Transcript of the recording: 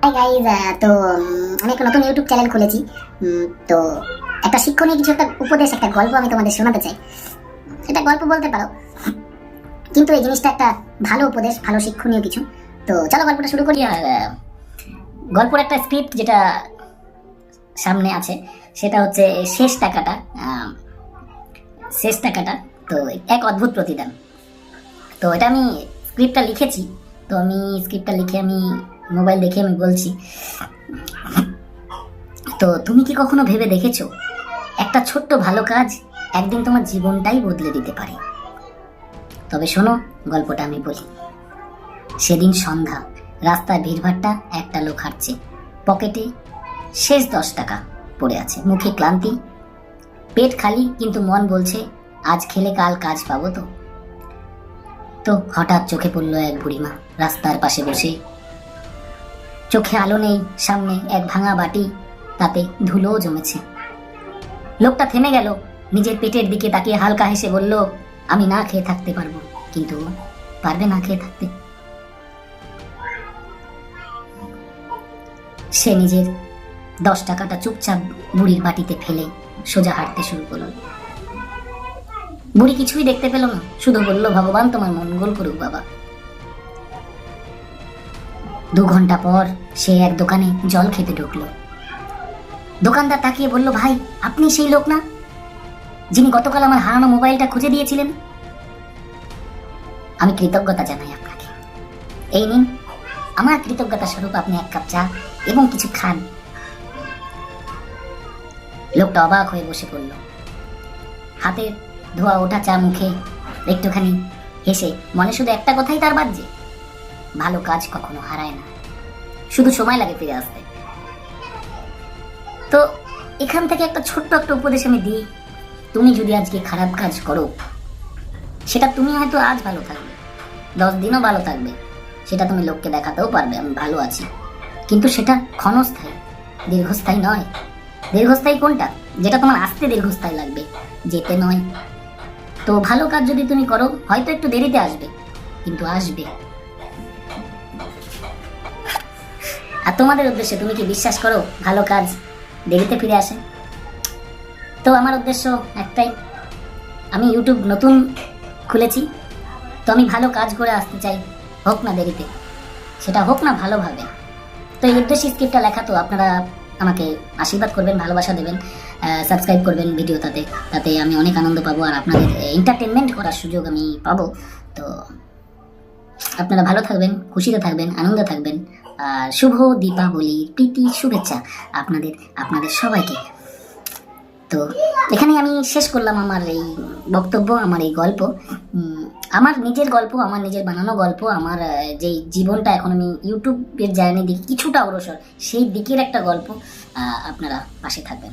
Hi guys, তো আমি একটা নতুন ইউটিউব চ্যানেল খুলেছি। তো একটা শিক্ষণীয় কিছু একটা উপদেশ, একটা গল্প আমি তোমাদের শোনাতে চাই। এটা গল্প বলতে পারো, কিন্তু এই জিনিসটা একটা ভালো উপদেশ, ভালো শিক্ষণীয় কিছু। তো চলো গল্পটা শুরু করি। আর গল্পের একটা স্ক্রিপ্ট যেটা সামনে আছে সেটা হচ্ছে শেষ টাকাটা। শেষ টাকাটা তো এক অদ্ভুত প্রতিদান। তো এটা আমি স্ক্রিপ্টটা লিখেছি। তো আমি স্ক্রিপ্টটা লিখে আমি মোবাইল দেখে আমি বলছি। তো তুমি কি কখনো ভেবে দেখেছো একটা ছোট্ট ভালো কাজ একদিন তোমার জীবনটাই বদলে দিতে পারে? তবে শোনো, গল্পটা আমি বলি। সেদিন সন্ধ্যা, রাস্তায় ভিড়ভাট্টা, একটা লোক হাঁটছে, পকেটে শেষ 10 টাকা পড়ে আছে, মুখে ক্লান্তি, পেট খালি, কিন্তু মন বলছে আজ খেলে কাল কাজ পাবো। তো হঠাৎ চোখে পড়লো এক বুড়িমা রাস্তার পাশে বসে। চোখে আলো নেই, সামনে এক ভাঙা বাটি, তাতে ধুলোও জমেছে। লোকটা থেমে গেল, নিজের পেটের দিকে তাকিয়ে হালকা হেসে বলল, আমি না খেয়ে থাকতে পারবো। কিন্তু পারবে না খেয়ে থাকতে? সে নিজের 10 টাকাটা চুপচাপ বুড়ির বাটিতে ফেলে সোজা হাঁটতে শুরু করল। বুড়ি কিছুই দেখতে পেল না, শুধু বলল, ভগবান তোমার মঙ্গল করুক বাবা। 2 ঘন্টা পর সে এক দোকানে জল খেতে ঢুকলো। দোকানদার তাকিয়ে বলল, ভাই আপনি সেই লোক না যিনি গতকাল আমার হারানো মোবাইলটা খুঁজে দিয়েছিলেন? আমি কৃতজ্ঞতা জানাই আপনাকে। এই নিন, আমার কৃতজ্ঞতা স্বরূপ আপনি 1 কাপ চা এবং কিছু খান। লোকটা অবাক হয়ে বসে পড়ল, হাতের ধোয়া ওঠা চা মুখে একটুখানি হেসে, মনে শুধু একটা কথাই তার বাজছে, ভালো কাজ কখনো হারায় না, শুধু সময় লাগে ফিরে আসতে। তো এখান থেকে একটা ছোট্ট একটা উপদেশ আমি দিই, তুমি যদি আজকে খারাপ কাজ করো, সেটা তুমি হয়তো আজ ভালো থাকবে, 10 দিনও ভালো থাকবে, সেটা তুমি লোককে দেখাতেও পারবে আমি ভালো আছি, কিন্তু সেটা ক্ষণস্থায়ী, দীর্ঘস্থায়ী নয়। দীর্ঘস্থায়ী কোনটা? যেটা তোমার আসতে দীর্ঘস্থায়ী লাগবে, যেতে নয়। তো ভালো কাজ যদি তুমি করো, হয়তো একটু দেরিতে আসবে, কিন্তু আসবে। আর তোমাদের উদ্দেশ্যে, তুমি কি বিশ্বাস করো ভালো কাজ দেরিতে ফিরে আসে? তো আমার উদ্দেশ্য একটাই, আমি ইউটিউব নতুন খুলেছি, তো আমি ভালো কাজ করে আসতে চাই, হোক না দেরিতে, সেটা হোক না ভালোভাবে। তো এই উদ্দেশ্যে স্ক্রিপ্টটা লেখা। তো আপনারা আমাকে আশীর্বাদ করবেন, ভালোবাসা দেবেন, সাবস্ক্রাইব করবেন ভিডিওটাতে, তাতে আমি অনেক আনন্দ পাবো আর আপনাদের এন্টারটেনমেন্ট করার সুযোগ আমি পাবো। তো আপনারা ভালো থাকবেন, খুশিতে থাকবেন, আনন্দে থাকবেন। আর শুভ দীপাবলি, প্রীতি শুভেচ্ছা আপনাদের সবাইকে। তো এখানে আমি শেষ করলাম আমার এই বক্তব্য, আমার এই গল্প, আমার নিজের গল্প, আমার নিজের বানানো গল্প, আমার যেই জীবনটা এখন আমি ইউটিউবের জার্নি দিকে কিছুটা অগ্রসর, সেই দিকের একটা গল্প। আপনারা পাশে থাকবেন।